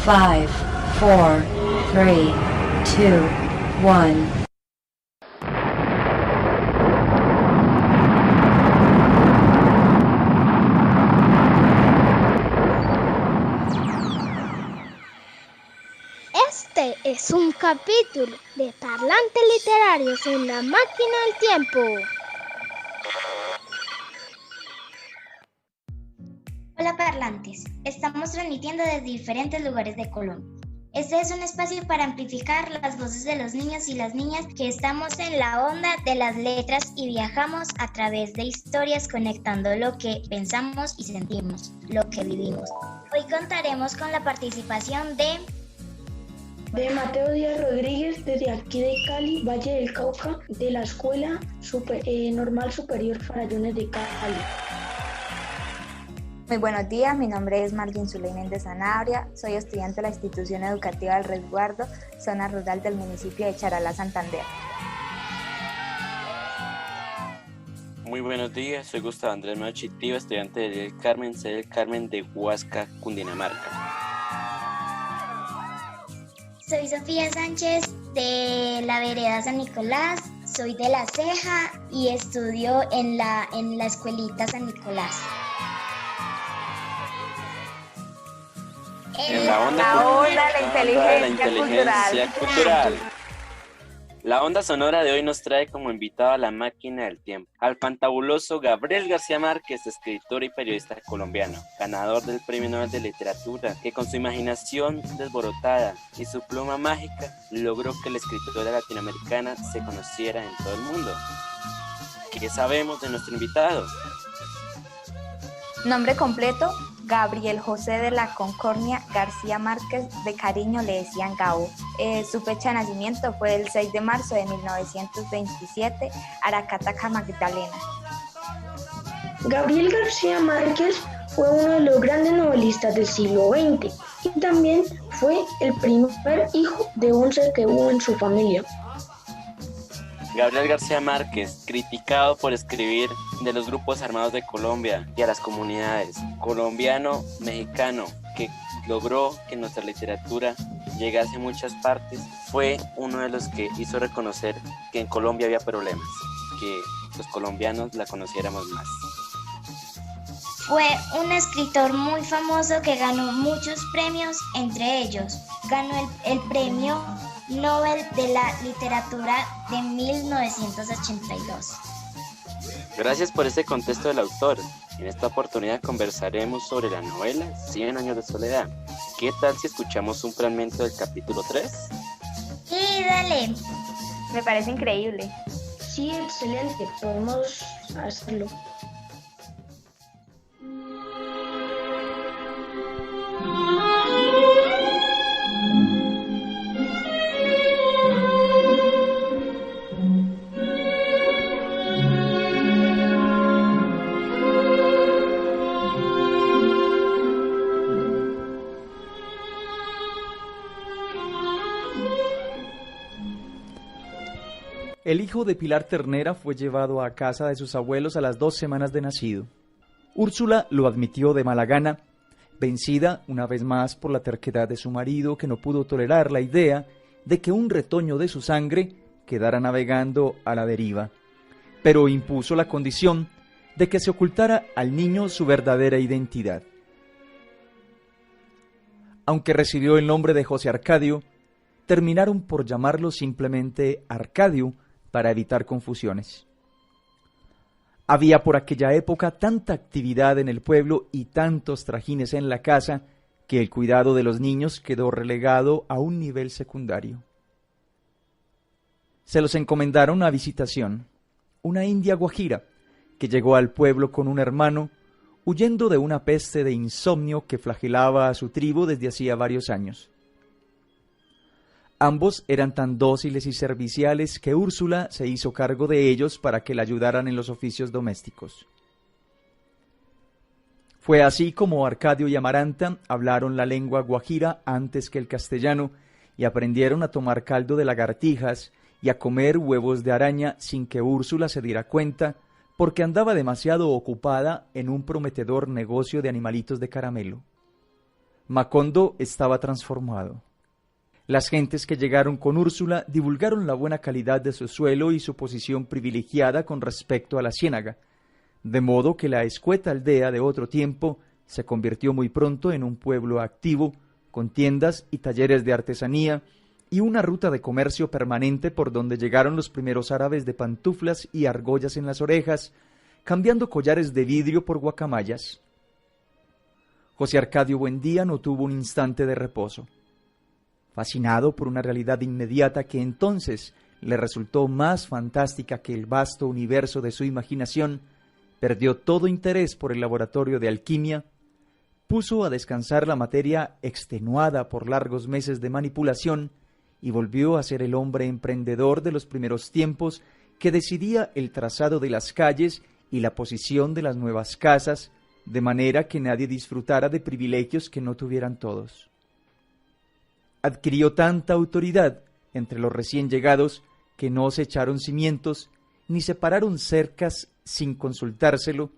5, 4, 3, 2, 1. Este es un capítulo de Parlantes Literarios en la Máquina del Tiempo. Hola parlantes, estamos transmitiendo desde diferentes lugares de Colombia. Este es un espacio para amplificar las voces de los niños y las niñas que estamos en la onda de las letras y viajamos a través de historias conectando lo que pensamos y sentimos, lo que vivimos. Hoy contaremos con la participación de Mateo Díaz Rodríguez, desde aquí de Cali, Valle del Cauca, de la Escuela Normal Superior Farallones de Cali. Muy buenos días, mi nombre es Margin Zuley Méndez Sanabria, soy estudiante de la institución educativa del Resguardo, zona rural del municipio de Charalá, Santander. Muy buenos días, soy Gustavo Andrés Machitiva, estudiante del Carmen, sede del Carmen de Huasca, Cundinamarca. Soy Sofía Sánchez de la Vereda San Nicolás, soy de La Ceja y estudio en la escuelita San Nicolás. En la onda de la inteligencia cultural. La onda sonora de hoy nos trae como invitado a la máquina del tiempo al fantabuloso Gabriel García Márquez, escritor y periodista colombiano, ganador del Premio Nobel de Literatura, que con su imaginación desborotada y su pluma mágica logró que la escritura latinoamericana se conociera en todo el mundo. ¿Qué sabemos de nuestro invitado? Nombre completo: Gabriel José de la Concordia García Márquez, de cariño le decían Gabo. Su fecha de nacimiento fue el 6 de marzo de 1927, Aracataca, Magdalena. Gabriel García Márquez fue uno de los grandes novelistas del siglo XX y también fue el primer hijo de 11 que hubo en su familia. Gabriel García Márquez, criticado por escribir de los grupos armados de Colombia y a las comunidades, colombiano, mexicano, que logró que nuestra literatura llegase a muchas partes, fue uno de los que hizo reconocer que en Colombia había problemas, que los colombianos la conociéramos más. Fue un escritor muy famoso que ganó muchos premios, entre ellos ganó el Premio Nobel de la Literatura de 1982. Gracias por este contexto del autor. En esta oportunidad conversaremos sobre la novela 100 años de soledad. ¿Qué tal si escuchamos un fragmento del capítulo 3? Sí, dale. Me parece increíble. Sí, excelente, podemos hacerlo. El hijo de Pilar Ternera fue llevado a casa de sus abuelos a las 2 semanas de nacido. Úrsula lo admitió de mala gana, vencida una vez más por la terquedad de su marido, que no pudo tolerar la idea de que un retoño de su sangre quedara navegando a la deriva, pero impuso la condición de que se ocultara al niño su verdadera identidad. Aunque recibió el nombre de José Arcadio, terminaron por llamarlo simplemente Arcadio, para evitar confusiones. Había por aquella época tanta actividad en el pueblo y tantos trajines en la casa que el cuidado de los niños quedó relegado a un nivel secundario. Se los encomendaron a visitación, una india guajira que llegó al pueblo con un hermano, huyendo de una peste de insomnio que flagelaba a su tribu desde hacía varios años. Ambos eran tan dóciles y serviciales que Úrsula se hizo cargo de ellos para que la ayudaran en los oficios domésticos. Fue así como Arcadio y Amaranta hablaron la lengua guajira antes que el castellano y aprendieron a tomar caldo de lagartijas y a comer huevos de araña sin que Úrsula se diera cuenta, porque andaba demasiado ocupada en un prometedor negocio de animalitos de caramelo. Macondo estaba transformado. Las gentes que llegaron con Úrsula divulgaron la buena calidad de su suelo y su posición privilegiada con respecto a la ciénaga, de modo que la escueta aldea de otro tiempo se convirtió muy pronto en un pueblo activo, con tiendas y talleres de artesanía, y una ruta de comercio permanente por donde llegaron los primeros árabes de pantuflas y argollas en las orejas, cambiando collares de vidrio por guacamayas. José Arcadio Buendía no tuvo un instante de reposo. Fascinado por una realidad inmediata que entonces le resultó más fantástica que el vasto universo de su imaginación, perdió todo interés por el laboratorio de alquimia, puso a descansar la materia extenuada por largos meses de manipulación y volvió a ser el hombre emprendedor de los primeros tiempos que decidía el trazado de las calles y la posición de las nuevas casas, de manera que nadie disfrutara de privilegios que no tuvieran todos. Adquirió tanta autoridad entre los recién llegados que no se echaron cimientos ni se pararon cercas sin consultárselo,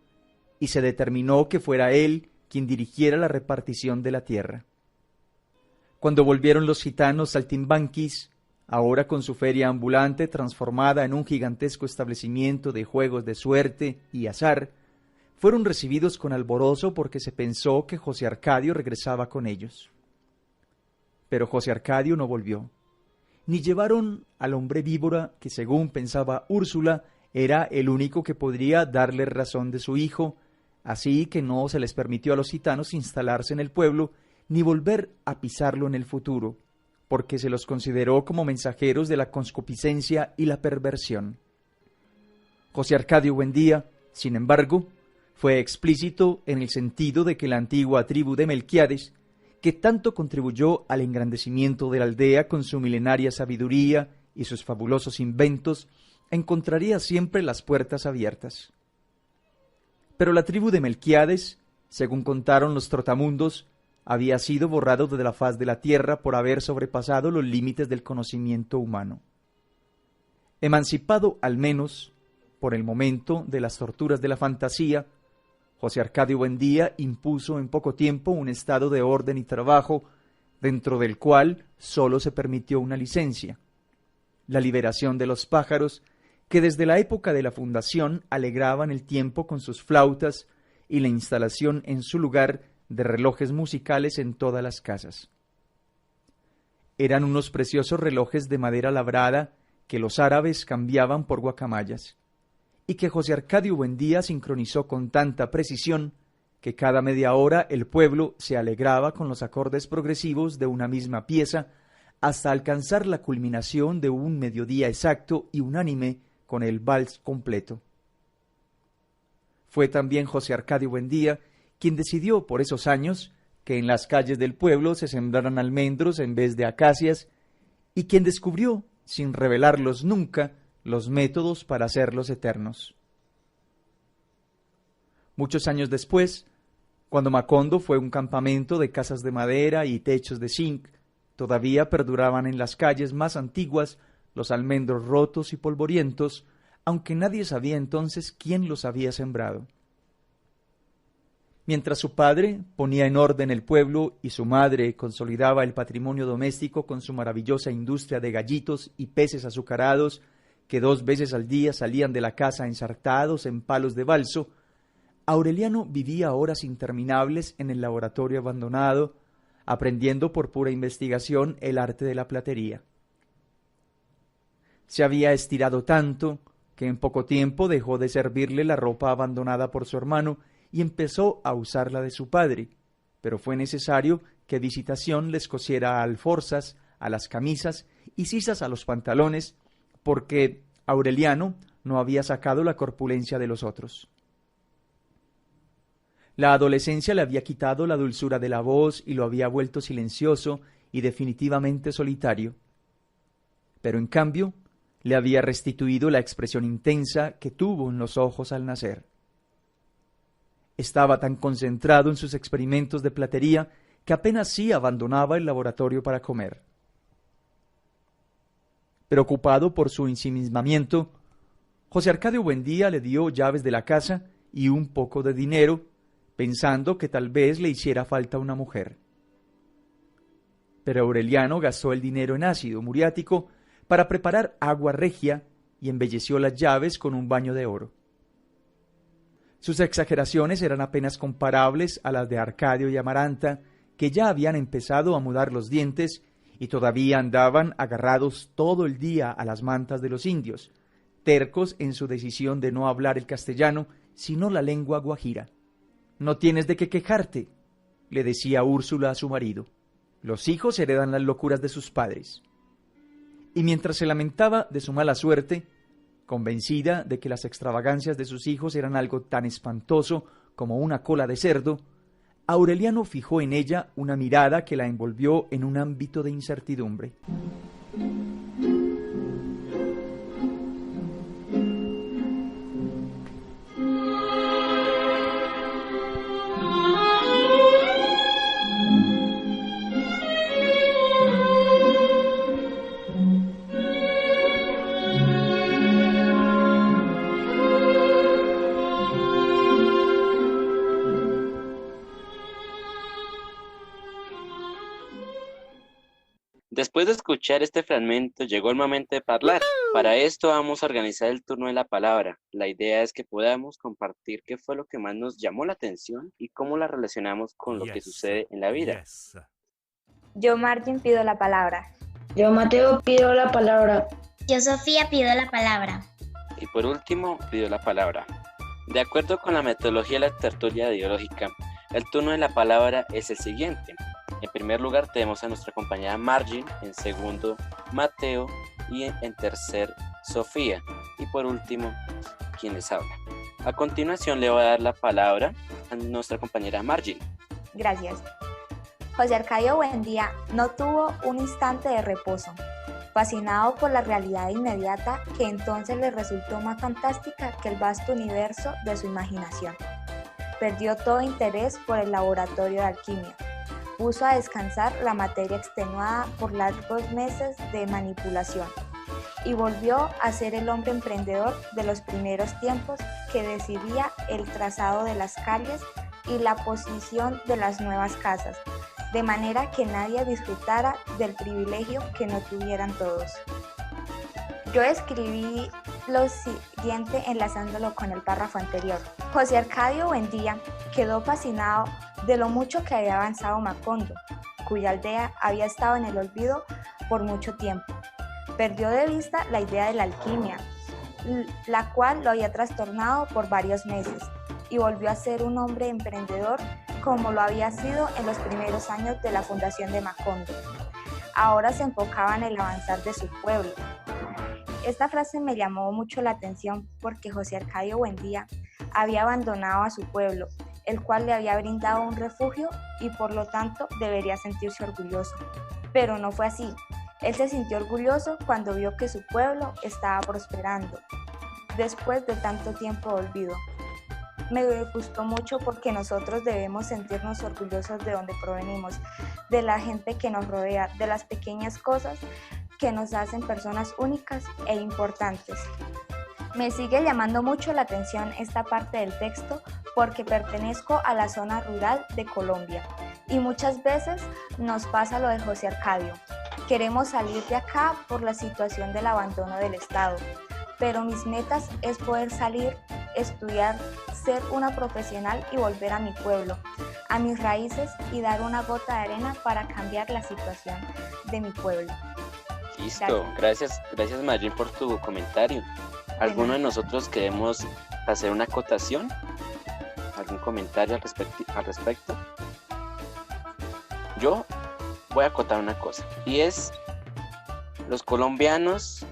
y se determinó que fuera él quien dirigiera la repartición de la tierra. Cuando volvieron los gitanos saltimbanquis, ahora con su feria ambulante transformada en un gigantesco establecimiento de juegos de suerte y azar, fueron recibidos con alborozo porque se pensó que José Arcadio regresaba con ellos. Pero José Arcadio no volvió, ni llevaron al hombre víbora que, según pensaba Úrsula, era el único que podría darle razón de su hijo, así que no se les permitió a los gitanos instalarse en el pueblo ni volver a pisarlo en el futuro, porque se los consideró como mensajeros de la concupiscencia y la perversión. José Arcadio Buendía, sin embargo, fue explícito en el sentido de que la antigua tribu de Melquiades, que tanto contribuyó al engrandecimiento de la aldea con su milenaria sabiduría y sus fabulosos inventos, encontraría siempre las puertas abiertas. Pero la tribu de Melquiades, según contaron los trotamundos, había sido borrado de la faz de la tierra por haber sobrepasado los límites del conocimiento humano. Emancipado al menos, por el momento, de las torturas de la fantasía, José Arcadio Buendía impuso en poco tiempo un estado de orden y trabajo, dentro del cual sólo se permitió una licencia: la liberación de los pájaros, que desde la época de la fundación alegraban el tiempo con sus flautas, y la instalación en su lugar de relojes musicales en todas las casas. Eran unos preciosos relojes de madera labrada que los árabes cambiaban por guacamayas, y que José Arcadio Buendía sincronizó con tanta precisión que cada media hora el pueblo se alegraba con los acordes progresivos de una misma pieza, hasta alcanzar la culminación de un mediodía exacto y unánime con el vals completo. Fue también José Arcadio Buendía quien decidió por esos años que en las calles del pueblo se sembraran almendros en vez de acacias, y quien descubrió, sin revelarlos nunca, los métodos para hacerlos eternos. Muchos años después, cuando Macondo fue un campamento de casas de madera y techos de zinc, todavía perduraban en las calles más antiguas los almendros rotos y polvorientos, aunque nadie sabía entonces quién los había sembrado. Mientras su padre ponía en orden el pueblo y su madre consolidaba el patrimonio doméstico con su maravillosa industria de gallitos y peces azucarados que 2 veces al día salían de la casa ensartados en palos de balso, Aureliano vivía horas interminables en el laboratorio abandonado, aprendiendo por pura investigación el arte de la platería. Se había estirado tanto que en poco tiempo dejó de servirle la ropa abandonada por su hermano y empezó a usar la de su padre, pero fue necesario que Visitación les cosiera alforzas a las camisas y sisas a los pantalones, porque Aureliano no había sacado la corpulencia de los otros. La adolescencia le había quitado la dulzura de la voz y lo había vuelto silencioso y definitivamente solitario. Pero en cambio, le había restituido la expresión intensa que tuvo en los ojos al nacer. Estaba tan concentrado en sus experimentos de platería que apenas sí abandonaba el laboratorio para comer. Preocupado por su ensimismamiento, José Arcadio Buendía le dio llaves de la casa y un poco de dinero, pensando que tal vez le hiciera falta una mujer. pero Aureliano gastó el dinero en ácido muriático para preparar agua regia y embelleció las llaves con un baño de oro. Sus exageraciones eran apenas comparables a las de Arcadio y Amaranta, que ya habían empezado a mudar los dientes y todavía andaban agarrados todo el día a las mantas de los indios, tercos en su decisión de no hablar el castellano, sino la lengua guajira. «No tienes de qué quejarte», le decía Úrsula a su marido. «Los hijos heredan las locuras de sus padres». Y mientras se lamentaba de su mala suerte, convencida de que las extravagancias de sus hijos eran algo tan espantoso como una cola de cerdo, Aureliano fijó en ella una mirada que la envolvió en un ámbito de incertidumbre. Después de escuchar este fragmento, llegó el momento de hablar. Para esto vamos a organizar el turno de la palabra. La idea es que podamos compartir qué fue lo que más nos llamó la atención y cómo la relacionamos con lo que sucede en la vida. Yo, Margin, pido la palabra. Yo, Mateo, pido la palabra. Yo, Sofía, pido la palabra. Y por último, pido la palabra. De acuerdo con la metodología de la tertulia ideológica, el turno de la palabra es el siguiente. En primer lugar tenemos a nuestra compañera Margin, en segundo Mateo y en tercer Sofía. Y por último, quien les habla. A continuación le voy a dar la palabra a nuestra compañera Margin. Gracias. José Arcadio Buendía no tuvo un instante de reposo, fascinado por la realidad inmediata que entonces le resultó más fantástica que el vasto universo de su imaginación. Perdió todo interés por el laboratorio de alquimia. Puso a descansar la materia extenuada por largos meses de manipulación y volvió a ser el hombre emprendedor de los primeros tiempos que decidía el trazado de las calles y la posición de las nuevas casas, de manera que nadie disfrutara del privilegio que no tuvieran todos. Yo escribí lo siguiente enlazándolo con el párrafo anterior. José Arcadio Buendía quedó fascinado de lo mucho que había avanzado Macondo, cuya aldea había estado en el olvido por mucho tiempo. Perdió de vista la idea de la alquimia, la cual lo había trastornado por varios meses, y volvió a ser un hombre emprendedor como lo había sido en los primeros años de la fundación de Macondo. Ahora se enfocaba en el avanzar de su pueblo. Esta frase me llamó mucho la atención porque José Arcadio Buendía había abandonado a su pueblo, el cual le había brindado un refugio y por lo tanto debería sentirse orgulloso. Pero no fue así. Él se sintió orgulloso cuando vio que su pueblo estaba prosperando, después de tanto tiempo de olvido. Me gustó mucho porque nosotros debemos sentirnos orgullosos de donde provenimos, de la gente que nos rodea, de las pequeñas cosas que nos hacen personas únicas e importantes. Me sigue llamando mucho la atención esta parte del texto porque pertenezco a la zona rural de Colombia y muchas veces nos pasa lo de José Arcadio. Queremos salir de acá por la situación del abandono del Estado, pero mis metas es poder salir, estudiar, ser una profesional y volver a mi pueblo, a mis raíces y dar una gota de arena para cambiar la situación de mi pueblo. Listo, gracias Margin por tu comentario. ¿Alguno de nosotros queremos hacer una acotación? ¿Algún comentario al respecto? Yo voy a acotar una cosa, y es: los colombianos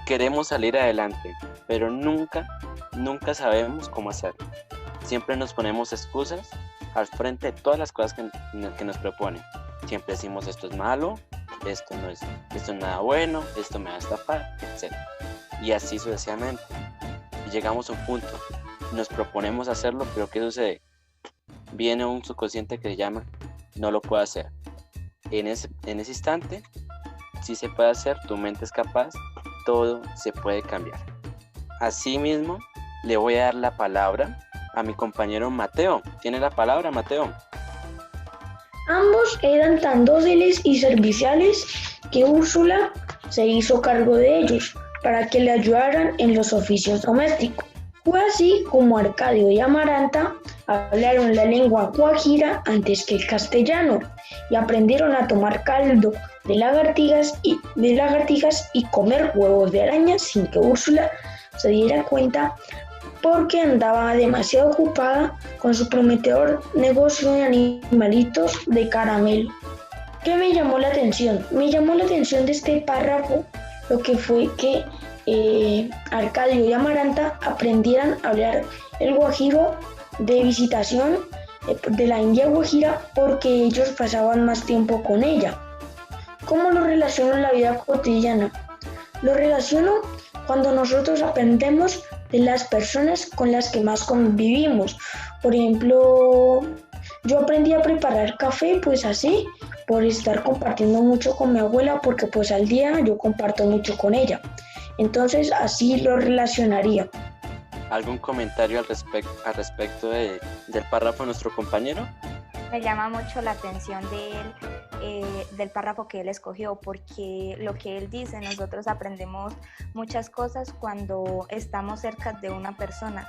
queremos salir adelante, pero nunca sabemos cómo hacerlo. Siempre nos ponemos excusas al frente de todas las cosas que nos proponen. Siempre decimos: esto es malo, esto no es nada bueno, esto me va a estafar, etc. Y así sucesivamente. Y llegamos a un punto, nos proponemos hacerlo, pero ¿qué sucede? Viene un subconsciente que se llama: no lo puedo hacer. En ese instante, sí se puede hacer, tu mente es capaz, todo se puede cambiar. Asimismo, le voy a dar la palabra a mi compañero Mateo. ¿Tiene la palabra, Mateo? Ambos eran tan dóciles y serviciales que Úrsula se hizo cargo de ellos para que le ayudaran en los oficios domésticos. Fue así como Arcadio y Amaranta hablaron la lengua guajira antes que el castellano y aprendieron a tomar caldo de lagartijas y comer huevos de araña sin que Úrsula se diera cuenta, porque andaba demasiado ocupada con su prometedor negocio de animalitos de caramelo. ¿Qué me llamó la atención? Me llamó la atención de este párrafo lo que fue que Arcadio y Amaranta aprendieran a hablar el guajiro de visitación de la India guajira porque ellos pasaban más tiempo con ella. ¿Cómo lo relaciono en la vida cotidiana? Lo relaciono cuando nosotros aprendemos de las personas con las que más convivimos. Por ejemplo, yo aprendí a preparar café pues así, por estar compartiendo mucho con mi abuela, porque pues al día yo comparto mucho con ella. Entonces así lo relacionaría. ¿Algún comentario al respecto del párrafo de nuestro compañero? Me llama mucho la atención del párrafo que él escogió, porque lo que él dice, nosotros aprendemos muchas cosas cuando estamos cerca de una persona.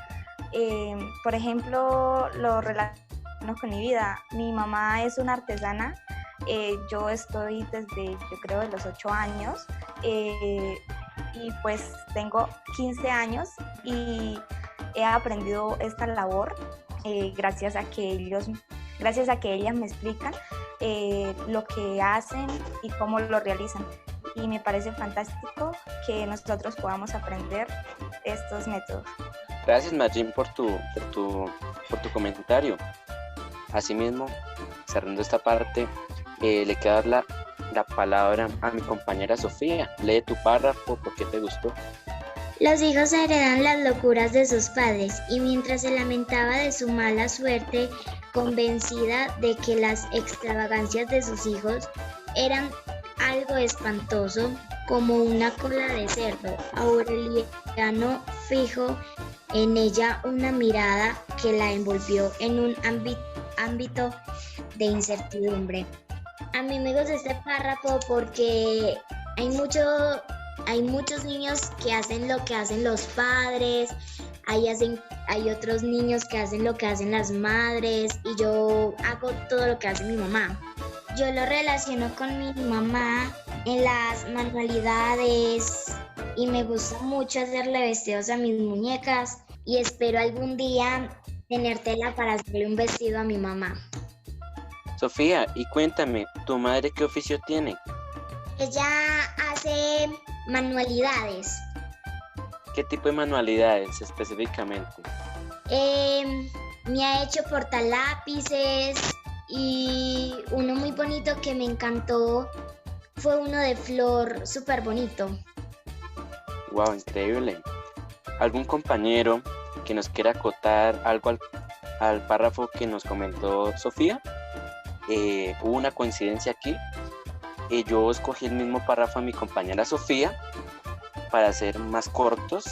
Por ejemplo, lo relaciono con mi vida. Mi mamá es una artesana. Yo estoy desde, yo creo, de los 8 años y pues tengo 15 años y he aprendido esta labor gracias a que ellas me explican lo que hacen y cómo lo realizan. Y me parece fantástico que nosotros podamos aprender estos métodos. Gracias, Magín, por tu comentario. Asimismo, cerrando esta parte, le queda la palabra a mi compañera Sofía. Lee tu párrafo, ¿por qué te gustó? Los hijos heredan las locuras de sus padres y mientras se lamentaba de su mala suerte, convencida de que las extravagancias de sus hijos eran algo espantoso, como una cola de cerdo, Aureliano fijó en ella una mirada que la envolvió en un ámbito de incertidumbre. A mí me gusta este párrafo porque hay muchos niños que hacen lo que hacen los padres, hay otros niños que hacen lo que hacen las madres y yo hago todo lo que hace mi mamá. Yo lo relaciono con mi mamá en las manualidades y me gusta mucho hacerle vestidos a mis muñecas y espero algún día tener tela para hacerle un vestido a mi mamá. Sofía, y cuéntame, ¿tu madre qué oficio tiene? Ella hace manualidades. ¿Qué tipo de manualidades específicamente? Me ha hecho portalápices y uno muy bonito que me encantó fue uno de flor, súper bonito. Wow, increíble. ¿Algún compañero que nos quiera acotar algo al párrafo que nos comentó Sofía? Hubo una coincidencia aquí. Yo escogí el mismo párrafo de mi compañera Sofía para ser más cortos.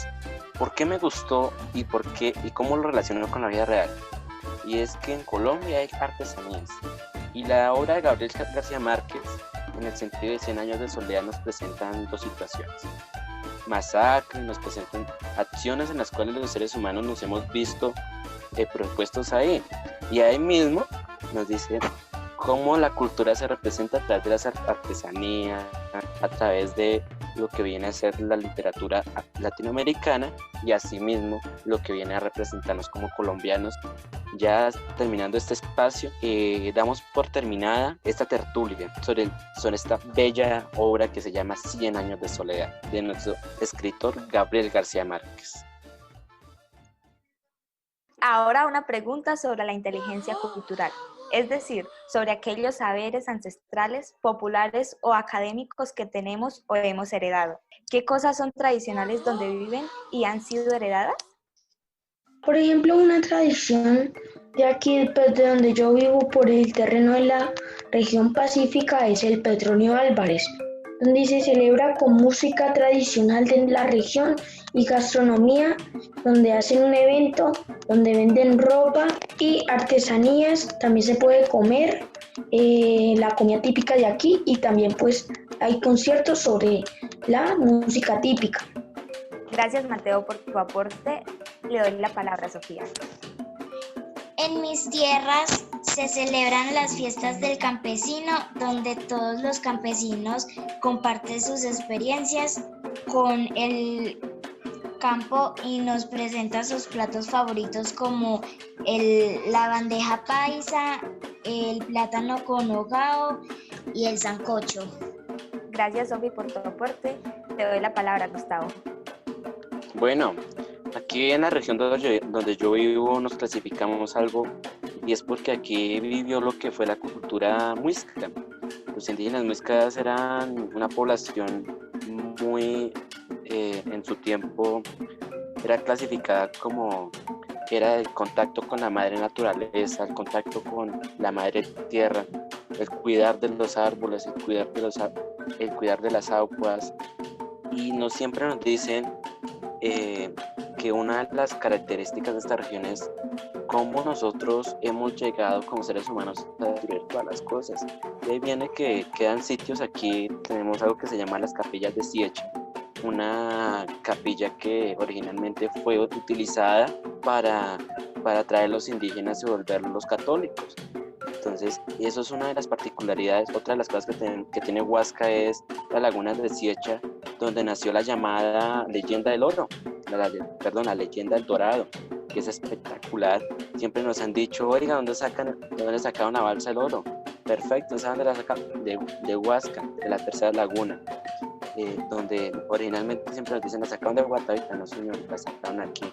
¿Por qué me gustó y cómo lo relaciono con la vida real? Y es que en Colombia hay artesanías y la obra de Gabriel García Márquez, en el sentido de 100 años de soledad, nos presentan dos situaciones: masacres, nos presentan acciones en las cuales los seres humanos nos hemos visto propuestos ahí, y ahí mismo nos dice cómo la cultura se representa a través de las artesanías, a través de lo que viene a ser la literatura latinoamericana y asimismo lo que viene a representarnos como colombianos. Ya terminando este espacio, damos por terminada esta tertulia sobre esta bella obra que se llama 100 años de soledad, de nuestro escritor Gabriel García Márquez. Ahora una pregunta sobre la inteligencia cultural, es decir, sobre aquellos saberes ancestrales, populares o académicos que tenemos o hemos heredado. ¿Qué cosas son tradicionales donde viven y han sido heredadas? Por ejemplo, una tradición de aquí, pues, de donde yo vivo, por el terreno de la región pacífica, es el Petronio Álvarez, donde se celebra con música tradicional de la región y gastronomía, donde hacen un evento, donde venden ropa y artesanías. También se puede comer la comida típica de aquí y también pues hay conciertos sobre la música típica. Gracias, Mateo, por tu aporte. Le doy la palabra a Sofía. En mis tierras se celebran las fiestas del campesino, donde todos los campesinos comparten sus experiencias con el campo y nos presentan sus platos favoritos como la bandeja paisa, el plátano con hogao y el sancocho. Gracias, Sofi, por tu aporte. Te doy la palabra, Gustavo. Bueno, aquí en la región donde yo vivo nos clasificamos algo y es porque aquí vivió lo que fue la cultura muisca. Los indígenas muiscas eran una población muy, en su tiempo, era clasificada como que era el contacto con la madre naturaleza, el contacto con la madre tierra, el cuidar de los árboles, el cuidar de las aguas. Y no siempre nos dicen que una de las características de esta región es cómo nosotros hemos llegado como seres humanos a destruir todas las cosas. De ahí viene que quedan sitios aquí, tenemos algo que se llama las capillas de Siecha, una capilla que originalmente fue utilizada para traer los indígenas y volverlos católicos. Entonces, eso es una de las particularidades. Otra de las cosas que tiene Huasca es la laguna de Siecha, donde nació la llamada leyenda del oro, la leyenda del dorado, que es espectacular. Siempre nos han dicho, oiga, ¿dónde sacaron la balsa del oro? Perfecto, ¿saben dónde la sacaron? De Huasca, de la tercera laguna, donde originalmente siempre nos dicen, la sacaron de Guatavita, no señor, la sacaron aquí,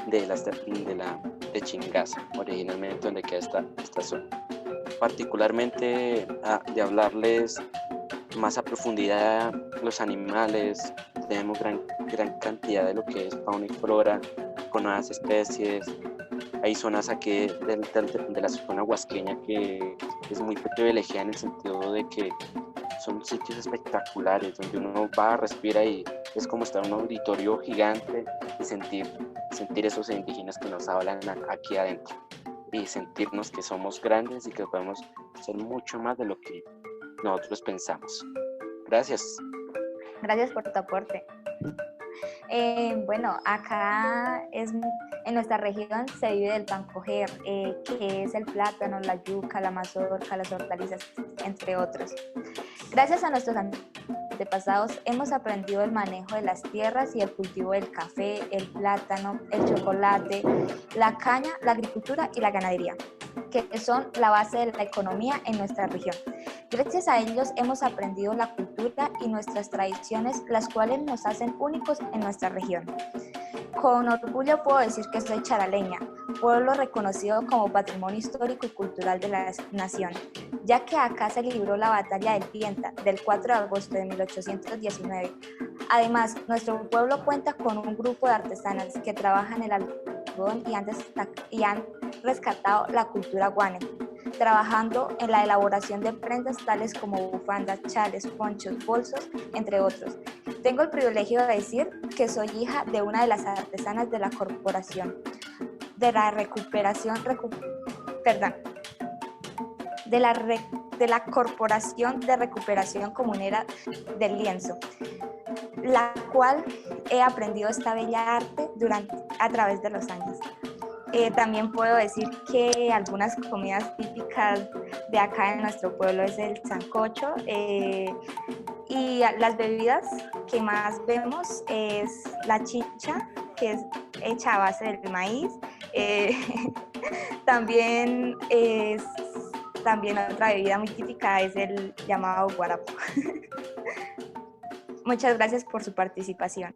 de Chingaza, originalmente donde queda esta zona. Particularmente de hablarles más a profundidad los animales, tenemos gran cantidad de lo que es fauna y flora, con nuevas especies. Hay zonas aquí de la zona huasqueña que es muy privilegiada en el sentido de que son sitios espectaculares donde uno va, respira y es como estar en un auditorio gigante y sentir esos indígenas que nos hablan aquí adentro y sentirnos que somos grandes y que podemos ser mucho más de lo que nosotros pensamos. Gracias. Gracias por tu aporte. Bueno, acá en nuestra región se vive del pan coger, que es el plátano, la yuca, la mazorca, las hortalizas, entre otros. Gracias a nuestros antepasados hemos aprendido el manejo de las tierras y el cultivo del café, el plátano, el chocolate, la caña, la agricultura y la ganadería, que son la base de la economía en nuestra región. Gracias a ellos hemos aprendido la cultura y nuestras tradiciones, las cuales nos hacen únicos en nuestra región. Con orgullo puedo decir que soy charaleña, pueblo reconocido como Patrimonio Histórico y Cultural de la Nación, ya que acá se libró la Batalla del Pienta del 4 de agosto de 1819. Además, nuestro pueblo cuenta con un grupo de artesanas que trabajan el algodón y han rescatado la cultura guane, trabajando en la elaboración de prendas tales como bufandas, chales, ponchos, bolsos, entre otros. Tengo el privilegio de decir que soy hija de una de las artesanas de la corporación de la Corporación de Recuperación Comunera del Lienzo, la cual he aprendido esta bella arte a través de los años. También puedo decir que algunas comidas típicas de acá en nuestro pueblo es el sancocho, y las bebidas que más vemos es la chicha, que es hecha a base del maíz. También otra bebida muy típica es el llamado guarapo. Muchas gracias por su participación.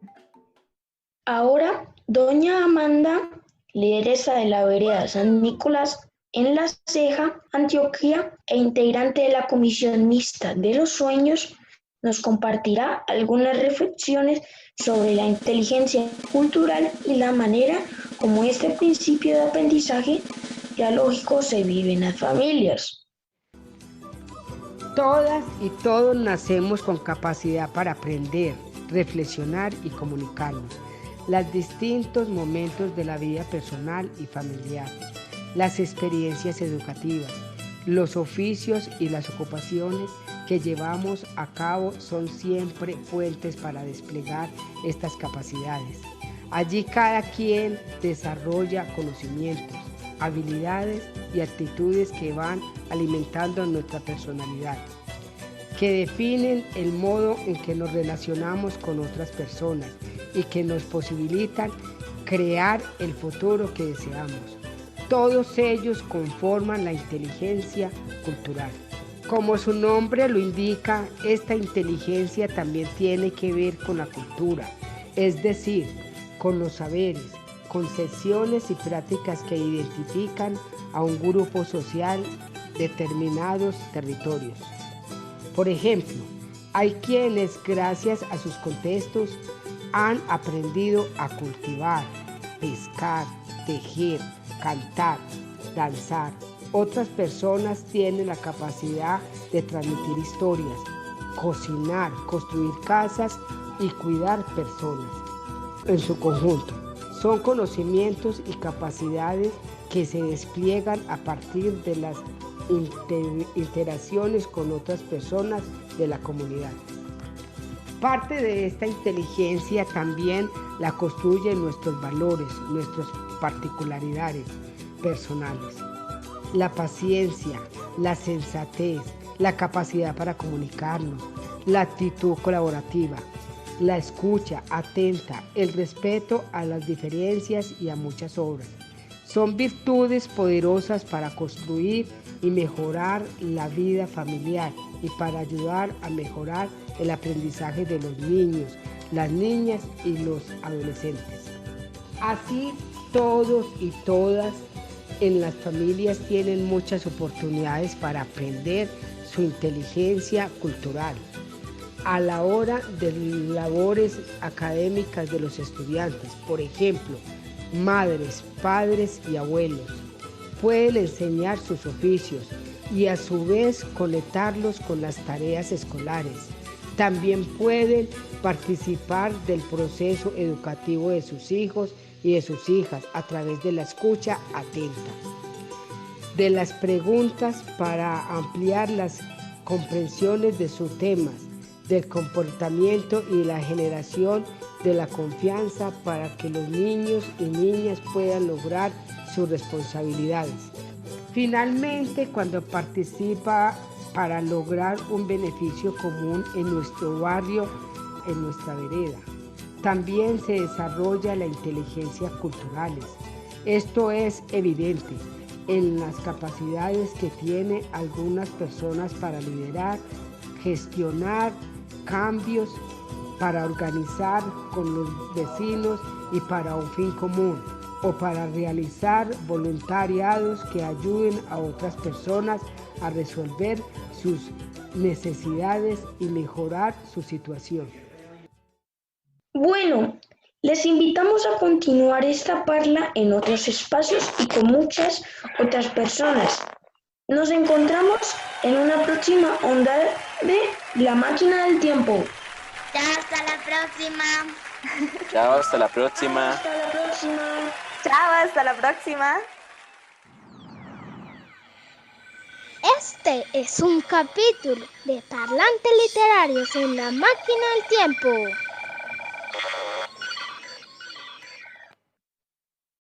Ahora, doña Amanda, lideresa de la vereda San Nicolás en La Ceja, Antioquia, e integrante de la Comisión Mixta de los Sueños, nos compartirá algunas reflexiones sobre la inteligencia cultural y la manera como este principio de aprendizaje dialógico se vive en las familias. Todas y todos nacemos con capacidad para aprender, reflexionar y comunicarnos. Los distintos momentos de la vida personal y familiar, las experiencias educativas, los oficios y las ocupaciones que llevamos a cabo son siempre fuentes para desplegar estas capacidades. Allí cada quien desarrolla conocimientos, habilidades y actitudes que van alimentando nuestra personalidad, que definen el modo en que nos relacionamos con otras personas y que nos posibilitan crear el futuro que deseamos. Todos ellos conforman la inteligencia cultural. Como su nombre lo indica, esta inteligencia también tiene que ver con la cultura, es decir, con los saberes, concepciones y prácticas que identifican a un grupo social determinados territorios. Por ejemplo, hay quienes gracias a sus contextos han aprendido a cultivar, pescar, tejer, cantar, danzar. Otras personas tienen la capacidad de transmitir historias, cocinar, construir casas y cuidar personas. En su conjunto, son conocimientos y capacidades que se despliegan a partir de las interacciones con otras personas de la comunidad. Parte de esta inteligencia también la construyen nuestros valores, nuestras particularidades personales. La paciencia, la sensatez, la capacidad para comunicarnos, la actitud colaborativa, la escucha atenta, el respeto a las diferencias y a muchas obras. Son virtudes poderosas para construir y mejorar la vida familiar y para ayudar a mejorar el aprendizaje de los niños, las niñas y los adolescentes. Así, todos y todas en las familias tienen muchas oportunidades para aprender su inteligencia cultural. A la hora de labores académicas de los estudiantes, por ejemplo, madres, padres y abuelos, pueden enseñar sus oficios y a su vez conectarlos con las tareas escolares. También pueden participar del proceso educativo de sus hijos y de sus hijas a través de la escucha atenta, de las preguntas para ampliar las comprensiones de sus temas, del comportamiento y la generación de la confianza para que los niños y niñas puedan lograr sus responsabilidades. Finalmente, cuando participa para lograr un beneficio común en nuestro barrio, en nuestra vereda, también se desarrolla la inteligencia culturales. Esto es evidente en las capacidades que tienen algunas personas para liderar, gestionar cambios, para organizar con los vecinos y para un fin común, o para realizar voluntariados que ayuden a otras personas a resolver sus necesidades y mejorar su situación. Bueno, les invitamos a continuar esta parla en otros espacios y con muchas otras personas. Nos encontramos en una próxima onda de La Máquina del Tiempo. Chao, hasta la próxima. Chao, hasta la próxima. Hasta la próxima. Chao, hasta la próxima. Este es un capítulo de Parlantes Literarios en La Máquina del Tiempo.